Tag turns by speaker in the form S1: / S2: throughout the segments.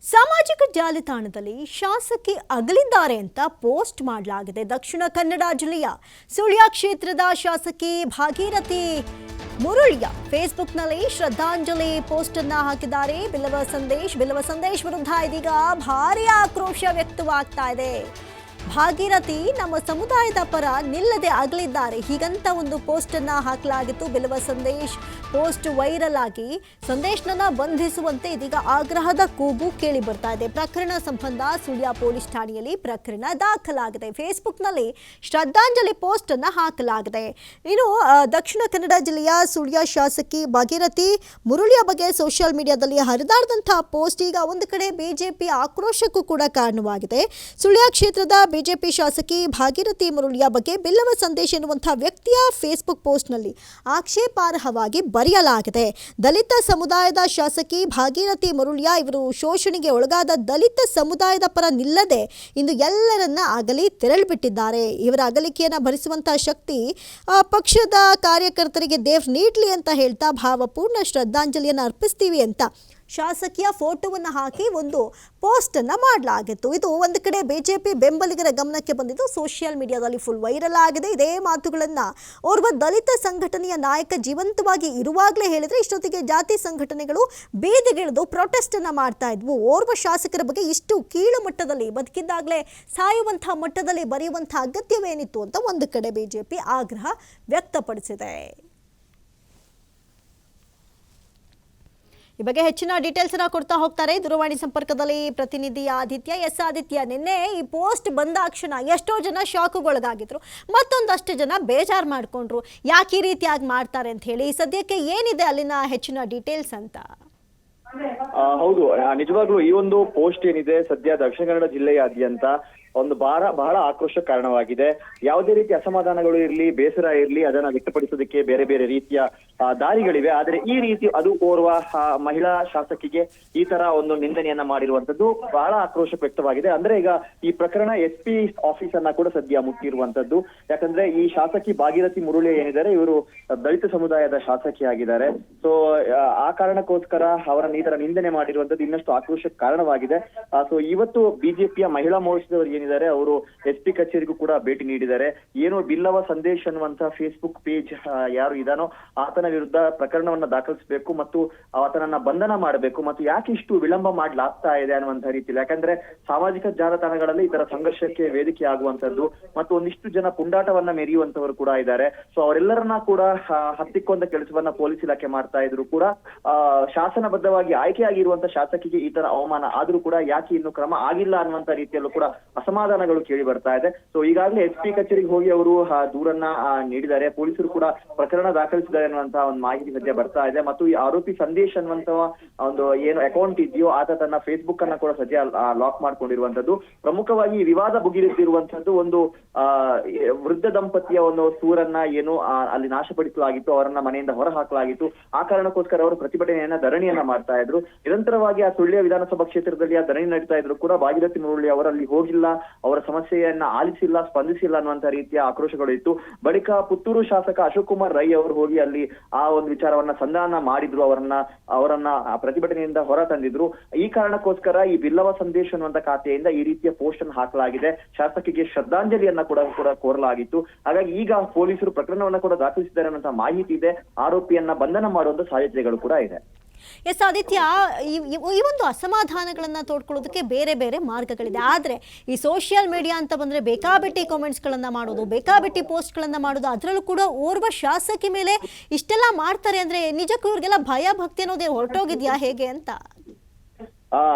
S1: ಸಾಮಾಜಿಕ ಜಾಲತಾಣದಲ್ಲಿ ಶಾಸಕಿ ಅಗಲಿದ್ದಾರೆ ಅಂತ ಪೋಸ್ಟ್ ಮಾಡಲಾಗಿದೆ. ದಕ್ಷಿಣ ಕನ್ನಡ ಜಿಲ್ಲೆಯ ಸುಳ್ಯ ಕ್ಷೇತ್ರದ ಶಾಸಕಿ ಭಾಗೀರಥಿ ಮುರುಳಿಯ ಫೇಸ್ಬುಕ್ನಲ್ಲಿ ಶ್ರದ್ಧಾಂಜಲಿ ಪೋಸ್ಟ್ ಅನ್ನ ಹಾಕಿದ್ದಾರೆ. ಬಿಲ್ಲವ ಸಂದೇಶ್ ವಿರುದ್ಧ ಇದೀಗ ಭಾರೀ ಆಕ್ರೋಶ ವ್ಯಕ್ತವಾಗ್ತಾ ಇದೆ. ಭಾಗೀರಥಿ ನಮ್ಮ ಸಮುದಾಯದ ಪರ ನಿಲ್ಲದೆ ಅಗಲಿದ್ದಾರೆ ಹೀಗಂತ ಒಂದು ಪೋಸ್ಟ್ ಅನ್ನ ಹಾಕಲಾಗಿತ್ತು. ಬಿಲ್ಲವ ಸಂದೇಶ್ ಪೋಸ್ಟ್ ವೈರಲ್ ಆಗಿ ಸಂದೇಶ್ನನ್ನ ಬಂಧಿಸುವಂತೆ ಇದೀಗ ಆಗ್ರಹದ ಕೂಗು ಕೇಳಿ ಬರ್ತಾ ಇದೆ. ಪ್ರಕರಣ ಸಂಬಂಧ ಸುಳ್ಯ ಪೊಲೀಸ್ ಠಾಣೆಯಲ್ಲಿ ಪ್ರಕರಣ ದಾಖಲಾಗಿದೆ. ಫೇಸ್ಬುಕ್ನಲ್ಲಿ ಶ್ರದ್ಧಾಂಜಲಿ ಪೋಸ್ಟ್ ಅನ್ನ ಹಾಕಲಾಗಿದೆ. ಇನ್ನು ದಕ್ಷಿಣ ಕನ್ನಡ ಜಿಲ್ಲೆಯ ಸುಳ್ಯ ಶಾಸಕಿ ಭಾಗೀರಥಿ ಮುರುಳಿಯ ಬಗ್ಗೆ ಸೋಷಿಯಲ್ ಮೀಡಿಯಾದಲ್ಲಿ ಹರಿದಾಡದಂತಹ ಪೋಸ್ಟ್ ಈಗ ಒಂದು ಕಡೆ ಬಿಜೆಪಿ ಆಕ್ರೋಶಕ್ಕೂ ಕೂಡ ಕಾರಣವಾಗಿದೆ. ಸುಳ್ಯ ಕ್ಷೇತ್ರದ ಬಿಜೆಪಿ ಶಾಸಕಿ ಭಾಗೀರಥಿ ಮುರುಳಿಯ ಬಗ್ಗೆ ಬಿಲ್ಲವ ಸಂದೇಶ್ ಎನ್ನುವಂತಹ ವ್ಯಕ್ತಿಯ ಫೇಸ್ಬುಕ್ ಪೋಸ್ಟ್ನಲ್ಲಿ ಆಕ್ಷೇಪಾರ್ಹವಾಗಿ ಬರೆಯಲಾಗಿದೆ. ದಲಿತ ಸಮುದಾಯದ ಶಾಸಕಿ ಭಾಗೀರಥಿ ಮುರುಳಿಯ ಇವರು ಶೋಷಣೆಗೆ ಒಳಗಾದ ದಲಿತ ಸಮುದಾಯದ ಪರ ನಿಲ್ಲದೆ ಇಂದು ಎಲ್ಲರನ್ನ ಅಗಲಿ ತೆರಳಿಬಿಟ್ಟಿದ್ದಾರೆ. ಇವರ ಅಗಲಿಕೆಯನ್ನು ಭರಿಸುವಂತಹ ಶಕ್ತಿ ಪಕ್ಷದ ಕಾರ್ಯಕರ್ತರಿಗೆ ದೇವ್ರು ನೀಡಲಿ ಅಂತ ಹೇಳ್ತಾ ಭಾವಪೂರ್ಣ ಶ್ರದ್ಧಾಂಜಲಿಯನ್ನು ಅರ್ಪಿಸ್ತೀವಿ ಅಂತ ಶಾಸಕಿಯ ಫೋಟೋವನ್ನು ಹಾಕಿ ಒಂದು ಪೋಸ್ಟನ್ನು ಮಾಡಲಾಗಿತ್ತು. ಇದು ಒಂದು ಕಡೆ ಬಿಜೆಪಿ ಬೆಂಬಲಿಗರ ಗಮನಕ್ಕೆ ಬಂದಿದ್ದು ಸೋಷಿಯಲ್ ಮೀಡಿಯಾದಲ್ಲಿ ಫುಲ್ ವೈರಲ್ ಆಗಿದೆ. ಇದೇ ಮಾತುಗಳನ್ನು ಓರ್ವ ದಲಿತ ಸಂಘಟನೆಯ ನಾಯಕ ಜೀವಂತವಾಗಿ ಇರುವಾಗಲೇ ಹೇಳಿದರೆ ಇಷ್ಟೊತ್ತಿಗೆ ಜಾತಿ ಸಂಘಟನೆಗಳು ಬೀದಿಗಿಳಿದು ಪ್ರೊಟೆಸ್ಟನ್ನು ಮಾಡ್ತಾ ಇದ್ವು. ಓರ್ವ ಶಾಸಕರ ಬಗ್ಗೆ ಇಷ್ಟು ಕೀಳು ಮಟ್ಟದಲ್ಲಿ ಬದುಕಿದ್ದಾಗಲೇ ಸಾಯುವಂತಹ ಮಟ್ಟದಲ್ಲಿ ಬರೆಯುವಂಥ ಅಗತ್ಯವೇನಿತ್ತು ಅಂತ ಒಂದು ಕಡೆ ಬಿಜೆಪಿ ಆಗ್ರಹ ವ್ಯಕ್ತಪಡಿಸಿದೆ. ಈ ಬಗ್ಗೆ ಹೆಚ್ಚಿನ ಡೀಟೇಲ್ಸ್ ಅನ್ನ ಕೊಡ್ತಾ ಹೋಗ್ತಾರೆ ದೂರವಾಣಿ ಸಂಪರ್ಕದಲ್ಲಿ ಪ್ರತಿನಿಧಿ ಆದಿತ್ಯ. ಆದಿತ್ಯ, ನಿನ್ನೆ ಈ ಪೋಸ್ಟ್ ಬಂದಾಕ್ಷಣ ಎಷ್ಟೋ ಜನ ಶಾಕ್ಗೊಳಗಾಗಿದ್ರು, ಮತ್ತೊಂದಷ್ಟು ಜನ ಬೇಜಾರು ಮಾಡ್ಕೊಂಡ್ರು. ಯಾಕೆ ಈ ರೀತಿಯಾಗಿ ಮಾಡ್ತಾರೆ ಅಂತ ಹೇಳಿ ಸದ್ಯಕ್ಕೆ ಏನಿದೆ ಅಲ್ಲಿನ ಹೆಚ್ಚಿನ ಡೀಟೇಲ್ಸ್ ಅಂತ?
S2: ಹೌದು, ನಿಜವಾಗ್ಲೂ ಈ ಒಂದು ಪೋಸ್ಟ್ ಏನಿದೆ ಸದ್ಯ ದಕ್ಷಿಣ ಕನ್ನಡ ಜಿಲ್ಲೆಯಾದ್ಯಂತ ಒಂದು ಬಹಳ ಆಕ್ರೋಶ ಕಾರಣವಾಗಿದೆ. ಯಾವುದೇ ರೀತಿ ಅಸಮಾಧಾನಗಳು ಇರಲಿ, ಬೇಸರ ಇರಲಿ, ಅದನ್ನ ವ್ಯಕ್ತಪಡಿಸೋದಕ್ಕೆ ಬೇರೆ ಬೇರೆ ರೀತಿಯ ದಾರಿಗಳಿವೆ. ಆದ್ರೆ ಈ ರೀತಿ ಅದು ಓರ್ವ ಮಹಿಳಾ ಶಾಸಕಿಗೆ ಈ ತರ ಒಂದು ನಿಂದನೆಯನ್ನ ಮಾಡಿರುವಂತದ್ದು ಬಹಳ ಆಕ್ರೋಶ ವ್ಯಕ್ತವಾಗಿದೆ. ಅಂದ್ರೆ ಈಗ ಈ ಪ್ರಕರಣ SP ಆಫೀಸ್ ಅನ್ನ ಕೂಡ ಸದ್ಯ ಮುಟ್ಟಿರುವಂತದ್ದು. ಯಾಕಂದ್ರೆ ಈ ಶಾಸಕಿ ಭಾಗೀರಥಿ ಮುರುಳಿ ಏನಿದ್ದಾರೆ ಇವರು ದಲಿತ ಸಮುದಾಯದ ಶಾಸಕಿ ಆಗಿದ್ದಾರೆ. ಸೊ ಆ ಕಾರಣಕ್ಕೋಸ್ಕರ ಅವರನ್ನ ಈ ತರ ನಿಂದನೆ ಮಾಡಿರುವಂತದ್ದು ಇನ್ನಷ್ಟು ಆಕ್ರೋಶಕ್ಕೆ ಕಾರಣವಾಗಿದೆ. ಸೊ ಇವತ್ತು ಬಿಜೆಪಿಯ ಮಹಿಳಾ ಮೋರ್ಚಾದವರು ಏನಿದ್ದಾರೆ ಅವರು SP ಕಚೇರಿಗೂ ಕೂಡ ಭೇಟಿ ನೀಡಿದ್ದಾರೆ. ಏನು ಬಿಲ್ಲವ ಸಂದೇಶ್ ಅನ್ನುವಂತಹ ಫೇಸ್ಬುಕ್ ಪೇಜ್ ಯಾರು ಇದಾನೋ ಆತನ ವಿರುದ್ಧ ಪ್ರಕರಣವನ್ನ ದಾಖಲಿಸಬೇಕು ಮತ್ತು ಆತನನ್ನ ಬಂಧನ ಮಾಡಬೇಕು ಮತ್ತು ಯಾಕೆ ಇಷ್ಟು ವಿಳಂಬ ಮಾಡ್ಲಾಗ್ತಾ ಇದೆ ಅನ್ನುವಂತಹ ರೀತಿಯಲ್ಲಿ. ಯಾಕಂದ್ರೆ ಸಾಮಾಜಿಕ ಜಾಲತಾಣಗಳಲ್ಲಿ ಈ ತರ ಸಂಘರ್ಷಕ್ಕೆ ವೇದಿಕೆ ಆಗುವಂತದ್ದು ಮತ್ತು ಒಂದಿಷ್ಟು ಜನ ಪುಂಡಾಟವನ್ನ ಮೆರೆಯುವಂತವರು ಕೂಡ ಇದ್ದಾರೆ. ಸೊ ಅವರೆಲ್ಲರನ್ನ ಕೂಡ ಹತ್ತಿಕ್ಕುವಂತ ಕೆಲಸವನ್ನ ಪೊಲೀಸ್ ಇಲಾಖೆ ಮಾಡ್ತಾ ಇದ್ರು ಕೂಡ ಶಾಸನಬದ್ಧವಾಗಿ ಆಯ್ಕೆಯಾಗಿರುವಂತ ಶಾಸಕಿಗೆ ಈ ತರ ಅವಮಾನ ಆದ್ರೂ ಕೂಡ ಯಾಕೆ ಇನ್ನು ಕ್ರಮ ಆಗಿಲ್ಲ ಅನ್ನುವಂತ ರೀತಿಯಲ್ಲೂ ಕೂಡ ಅಸಮಾಧಾನಗಳು ಕೇಳಿ ಬರ್ತಾ ಇದೆ. ಸೊ ಈಗಾಗಲೇ SP ಕಚೇರಿಗೆ ಹೋಗಿ ಅವರು ದೂರನ್ನ ನೀಡಿದ್ದಾರೆ. ಪೊಲೀಸರು ಕೂಡ ಪ್ರಕರಣ ದಾಖಲಿಸಿದ್ದಾರೆ ಅನ್ನುವಂತಹ ಒಂದು ಮಾಹಿತಿ ಸದ್ಯ ಬರ್ತಾ ಇದೆ. ಮತ್ತು ಈ ಆರೋಪಿ ಸಂದೇಶ್ ಅನ್ನುವಂತಹ ಒಂದು ಏನು ಅಕೌಂಟ್ ಇದೆಯೋ ಆತ ತನ್ನ ಫೇಸ್ಬುಕ್ ಅನ್ನ ಕೂಡ ಸದ್ಯ ಲಾಕ್ ಮಾಡ್ಕೊಂಡಿರುವಂತದ್ದು. ಪ್ರಮುಖವಾಗಿ ವಿವಾದ ಭುಗಿರಿಸಿರುವಂತದ್ದು ಒಂದು ವೃದ್ಧ ದಂಪತಿಯ ಒಂದು ಸೂರನ್ನ ಏನು ಅಲ್ಲಿ ನಾಶಪಡಿಸಲಾಗಿತ್ತು, ಅವರನ್ನ ಮನೆಯಿಂದ ಹೊರ ಹಾಕಲಾಗಿತ್ತು. ಆ ಕಾರಣಕ್ಕೋಸ್ಕರ ಅವರು ಪ್ರತಿಭಟನೆಯನ್ನ ಧರಣಿಯನ್ನ ಮಾಡ್ತಾ ಇದ್ರು. ನಿರಂತರವಾಗಿ ಆ ಸುಳ್ಯ ವಿಧಾನಸಭಾ ಕ್ಷೇತ್ರದಲ್ಲಿ ಆ ಧರಣಿ ನಡೀತಾ ಇದ್ರು ಕೂಡ ಭಾಗೀರಥಿ ಮುರುಳಿ ಅವರಲ್ಲಿ ಹೋಗಿಲ್ಲ, ಅವರ ಸಮಸ್ಯೆಯನ್ನ ಆಲಿಸಿಲ್ಲ, ಸ್ಪಂದಿಸಿಲ್ಲ ಅನ್ನುವಂತ ರೀತಿಯ ಆಕ್ರೋಶಗಳು ಇತ್ತು. ಬಳಿಕ ಪುತ್ತೂರು ಶಾಸಕ ಅಶೋಕ್ ಕುಮಾರ್ ರೈ ಅವರು ಹೋಗಿ ಅಲ್ಲಿ ಆ ಒಂದು ವಿಚಾರವನ್ನ ಸಂಧಾನ ಮಾಡಿದ್ರು, ಅವರನ್ನ ಪ್ರತಿಭಟನೆಯಿಂದ ಹೊರ ತಂದಿದ್ರು. ಈ ಕಾರಣಕ್ಕೋಸ್ಕರ ಈ ಬಿಲ್ಲವ ಸಂದೇಶ್ ಅನ್ನುವಂತ ಖಾತೆಯಿಂದ ಈ ರೀತಿಯ ಪೋಸ್ಟ್ ಅನ್ನು ಹಾಕಲಾಗಿದೆ. ಶಾಸಕಿಗೆ ಶ್ರದ್ಧಾಂಜಲಿಯನ್ನ ಕೂಡ ಕೋರಲಾಗಿತ್ತು. ಹಾಗಾಗಿ ಈಗ ಪೊಲೀಸರು ಪ್ರಕರಣವನ್ನ ಕೂಡ ದಾಖಲಿಸಿದ್ದಾರೆ ಅನ್ನುವಂತ ಮಾಹಿತಿ ಇದೆ. ಆರೋಪಿಯನ್ನ ಬಂಧನ ಮಾಡುವಂತ ಸಾಧ್ಯತೆಗಳು ಕೂಡ ಇದೆ.
S1: ಆದಿತ್ಯ, ಈ ಒಂದು ಅಸಮಾಧಾನಗಳನ್ನ ತೋಡ್ಕೊಳ್ಳೋದಕ್ಕೆ ಬೇರೆ ಬೇರೆ ಮಾರ್ಗಗಳಿದೆ. ಆದ್ರೆ ಈ ಸೋಷಿಯಲ್ ಮೀಡಿಯಾ ಅಂತ ಬಂದ್ರೆ ಬೇಕಾಬಿಟ್ಟಿ ಕಾಮೆಂಟ್ಸ್ಗಳನ್ನ ಮಾಡೋದು, ಬೇಕಾಬಿಟ್ಟಿ ಪೋಸ್ಟ್ಗಳನ್ನ ಮಾಡೋದು, ಅದರಲ್ಲೂ ಕೂಡ ಓರ್ವ ಶಾಸಕಿ ಮೇಲೆ ಇಷ್ಟೆಲ್ಲ ಮಾಡ್ತಾರೆ ಅಂದ್ರೆ ನಿಜಕ್ಕೂ ಇವ್ರಿಗೆಲ್ಲ ಭಯ ಭಕ್ತಿ ಅನ್ನೋದೇ ಹೊರಟೋಗಿದ್ಯಾ ಹೇಗೆ ಅಂತ?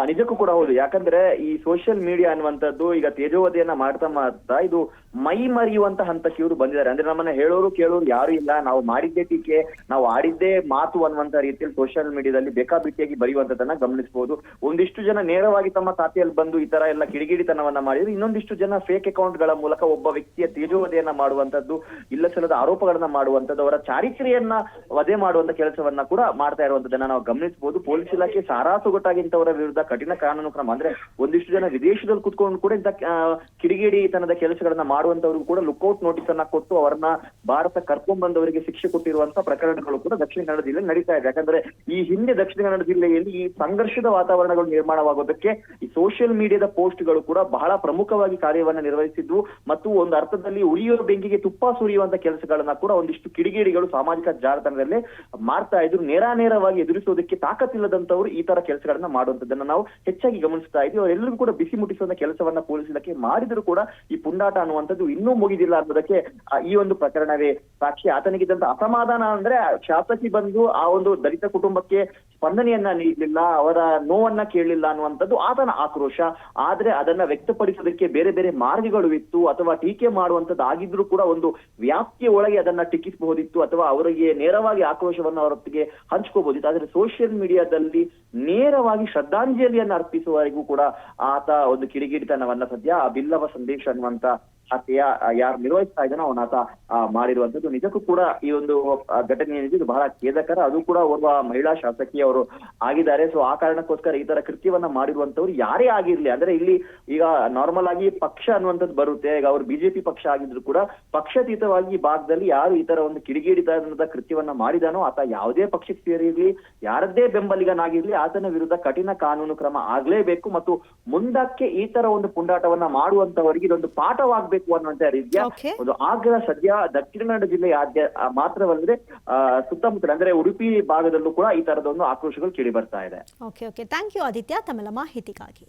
S2: ನಿಜಕ್ಕೂ ಕೂಡ ಹೌದು. ಯಾಕಂದ್ರೆ ಈ ಸೋಷಿಯಲ್ ಮೀಡಿಯಾ ಅನ್ನುವಂಥದ್ದು ಈಗ ತೇಜೋವಧಿಯನ್ನ ಮಾಡ್ತಾ ಇದು ಮೈ ಮರೆಯುವಂತ ಹಂತಕ್ಕೆ ಇವರು ಬಂದಿದ್ದಾರೆ. ಅಂದ್ರೆ ನಮ್ಮನ್ನ ಹೇಳೋರು ಕೇಳೋರು ಯಾರು ಇಲ್ಲ, ನಾವು ಮಾಡಿದ್ದೇ ಟೀಕೆ, ನಾವು ಆಡಿದ್ದೇ ಮಾತು ಅನ್ನುವಂತ ರೀತಿಯಲ್ಲಿ ಸೋಷಿಯಲ್ ಮೀಡಿಯಾದಲ್ಲಿ ಬೇಕಾಬಿಟ್ಟಿಯಾಗಿ ಬರೆಯುವಂತದನ್ನ ಗಮನಿಸಬಹುದು. ಒಂದಿಷ್ಟು ಜನ ನೇರವಾಗಿ ತಮ್ಮ ಖಾತೆಯಲ್ಲಿ ಬಂದು ಈ ತರ ಎಲ್ಲ ಕಿಡಿಗಿಡಿತನವನ್ನ ಮಾಡಿದ್ರು. ಇನ್ನೊಂದಿಷ್ಟು ಜನ ಫೇಕ್ ಅಕೌಂಟ್ ಗಳ ಮೂಲಕ ಒಬ್ಬ ವ್ಯಕ್ತಿಯ ತೇಜೋವಧೆಯನ್ನ ಮಾಡುವಂತದ್ದು, ಇಲ್ಲಸಲ್ಲದ ಆರೋಪಗಳನ್ನ ಮಾಡುವಂತದ್ದು, ಅವರ ಚಾರಿತ್ರ್ಯವನ್ನ ವಧೆ ಮಾಡುವಂತ ಕೆಲಸವನ್ನ ಕೂಡ ಮಾಡ್ತಾ ಇರುವಂತದನ್ನ ನಾವು ಗಮನಿಸಬಹುದು. ಪೊಲೀಸ್ ಇಲಾಖೆ ಸಾರಾಸುಗೊಟ್ಟಾಗಿ ಇಂಥವರ ವಿರುದ್ಧ ಕಠಿಣ ಕಾನೂನು ಕ್ರಮ, ಅಂದ್ರೆ ಒಂದಿಷ್ಟು ಜನ ವಿದೇಶದಲ್ಲಿ ಕುತ್ಕೊಂಡು ಕೂಡ ಇಂಥ ಕಿಡಿಗೇಡಿತನದ ಕೆಲಸಗಳನ್ನ ಮಾಡುವಂತವ್ರಿಗೂ ಕೂಡ ಲುಕ್ಔಟ್ ನೋಟಿಸ್ ಅನ್ನ ಕೊಟ್ಟು ಅವರನ್ನ ಭಾರತ ಕರ್ಕೊಂಡ್ ಬಂದವರಿಗೆ ಶಿಕ್ಷೆ ಕೊಟ್ಟಿರುವಂತಹ ಪ್ರಕರಣಗಳು ಕೂಡ ದಕ್ಷಿಣ ಕನ್ನಡ ಜಿಲ್ಲೆಯಲ್ಲಿ ನಡೀತಾ ಇದೆ. ಯಾಕಂದ್ರೆ ಈ ಹಿಂದೆ ದಕ್ಷಿಣ ಕನ್ನಡ ಜಿಲ್ಲೆಯಲ್ಲಿ ಈ ಸಂಘರ್ಷದ ವಾತಾವರಣಗಳು ನಿರ್ಮಾಣವಾಗೋದಕ್ಕೆ ಈ ಸೋಷಿಯಲ್ ಮೀಡಿಯಾದ ಪೋಸ್ಟ್ಗಳು ಕೂಡ ಬಹಳ ಪ್ರಮುಖವಾಗಿ ಕಾರ್ಯವನ್ನ ನಿರ್ವಹಿಸಿದ್ವು ಮತ್ತು ಒಂದು ಅರ್ಥದಲ್ಲಿ ಉರಿಯುವ ಬೆಂಕಿಗೆ ತುಪ್ಪ ಸುರಿಯುವಂತ ಕೆಲಸಗಳನ್ನ ಕೂಡ ಒಂದಿಷ್ಟು ಕಿಡಿಗೇಡಿಗಳು ಸಾಮಾಜಿಕ ಜಾಲತಾಣದಲ್ಲೇ ಮಾಡ್ತಾ ಇದ್ರು. ನೇರಾನೇರವಾಗಿ ಎದುರಿಸೋದಕ್ಕೆ ತಾಕತ್ತಿಲ್ಲದಂತವ್ರು ಈ ತರ ಕೆಲಸಗಳನ್ನ ಮಾಡುವಂತದನ್ನ ನಾವು ಹೆಚ್ಚಾಗಿ ಗಮನಿಸ್ತಾ ಇದ್ವಿ. ಅವರೆಲ್ಲರೂ ಕೂಡ ಬಿಸಿ ಮುಟ್ಟಿಸುವಂತ ಕೆಲಸವನ್ನ ಪೊಲೀಸ್ ಇಲಾಖೆ ಮಾಡಿದ್ರು ಕೂಡ ಈ ಪುಂಡಾಟ ಅನ್ನುವಂಥದ್ದು ಇನ್ನೂ ಮುಗಿದಿಲ್ಲ ಅನ್ನೋದಕ್ಕೆ ಈ ಒಂದು ಪ್ರಕರಣವೇ ಸಾಕ್ಷಿ. ಆತನಿಗಿದ್ದಂತ ಅಸಮಾಧಾನ ಅಂದ್ರೆ ಶಾಸಕಿ ಬಂದು ಆ ಒಂದು ದಲಿತ ಕುಟುಂಬಕ್ಕೆ ಸ್ಪಂದನೆಯನ್ನ ನೀಡಲಿಲ್ಲ, ಅವರ ನೋವನ್ನ ಕೇಳಲಿಲ್ಲ ಅನ್ನುವಂಥದ್ದು ಆತನ ಆಕ್ರೋಶ. ಆದ್ರೆ ಅದನ್ನ ವ್ಯಕ್ತಪಡಿಸೋದಕ್ಕೆ ಬೇರೆ ಬೇರೆ ಮಾರ್ಗಗಳು ಇತ್ತು, ಅಥವಾ ಟೀಕೆ ಮಾಡುವಂತದ್ದು ಆಗಿದ್ರು ಕೂಡ ಒಂದು ವ್ಯಾಪ್ತಿಯ ಒಳಗೆ ಅದನ್ನ ಟೀಕಿಸಬಹುದಿತ್ತು, ಅಥವಾ ಅವರಿಗೆ ನೇರವಾಗಿ ಆಕ್ರೋಶವನ್ನು ಅವರೊತ್ತಿಗೆ ಹಂಚ್ಕೋಬಹುದಿತ್ತು. ಆದ್ರೆ ಸೋಷಿಯಲ್ ಮೀಡಿಯಾದಲ್ಲಿ ನೇರವಾಗಿ ಶ್ರದ್ಧಾಂಜಲಿಯನ್ನ ಅರ್ಪಿಸುವವರೆಗೂ ಕೂಡ ಆತ ಒಂದು ಕಿಡಿಗೇಡಿತನವನ್ನ ಸದ್ಯ ಆ ಬಿಲ್ಲವ ಸಂದೇಶ ಅನ್ನುವಂತ ಆಕೆಯ ಯಾರು ನಿರ್ವಹಿಸ್ತಾ ಇದ್ದಾನೋ ಅವನಾತ ಮಾಡಿರುವಂತದ್ದು. ನಿಜಕ್ಕೂ ಕೂಡ ಈ ಒಂದು ಘಟನೆ ಏನಿದೆ ಇದು ಬಹಳ ಖೇದಕರ. ಅದು ಕೂಡ ಓರ್ವ ಮಹಿಳಾ ಶಾಸಕಿ ಅವರು ಆಗಿದ್ದಾರೆ. ಸೊ ಆ ಕಾರಣಕ್ಕೋಸ್ಕರ ಈ ತರ ಕೃತ್ಯವನ್ನ ಮಾಡಿರುವಂತವ್ರು ಯಾರೇ ಆಗಿರ್ಲಿ, ಅಂದ್ರೆ ಇಲ್ಲಿ ಈಗ ನಾರ್ಮಲ್ ಆಗಿ ಪಕ್ಷ ಅನ್ನುವಂಥದ್ದು ಬರುತ್ತೆ. ಈಗ ಅವ್ರು ಬಿಜೆಪಿ ಪಕ್ಷ ಆಗಿದ್ರು ಕೂಡ ಪಕ್ಷಾತೀತವಾಗಿ ಈ ಭಾಗದಲ್ಲಿ ಯಾರು ಈ ತರ ಒಂದು ಕಿಡಿಗೇಡಿತನದ ಕೃತ್ಯವನ್ನ ಮಾಡಿದಾನೋ ಆತ ಯಾವುದೇ ಪಕ್ಷಕ್ಕೆ ಸೇರಿರ್ಲಿ, ಯಾರದ್ದೇ ಬೆಂಬಲಿಗನಾಗಿರ್ಲಿ, ಆತನ ವಿರುದ್ಧ ಕಠಿಣ ಕಾನೂನು ಕ್ರಮ ಆಗ್ಲೇಬೇಕು. ಮತ್ತು ಮುಂದಕ್ಕೆ ಈ ತರ ಒಂದು ಪುಂಡಾಟವನ್ನ ಮಾಡುವಂತವರಿಗೆ ಇದೊಂದು ಪಾಠವಾಗಬೇಕು ಅನ್ನುವಂತ ರೀತಿಯ ಒಂದು ಆಗ್ರಹ ಸದ್ಯ ದಕ್ಷಿಣ ಕನ್ನಡ ಜಿಲ್ಲೆಯ ಮಾತ್ರವಲ್ಲದೆ ಸುತ್ತಮುತ್ತಲ ಅಂದ್ರೆ ಉಡುಪಿ ಭಾಗದಲ್ಲೂ ಕೂಡ ಈ ತರದ ಒಂದು ಆಕ್ರೋಶಗಳು ಕೇಳಿ ಬರ್ತಾ ಇದೆ.
S1: ಓಕೆ, ಥ್ಯಾಂಕ್ ಯು ಆದಿತ್ಯ ತಮ್ಮೆಲ್ಲ ಮಾಹಿತಿಗಾಗಿ.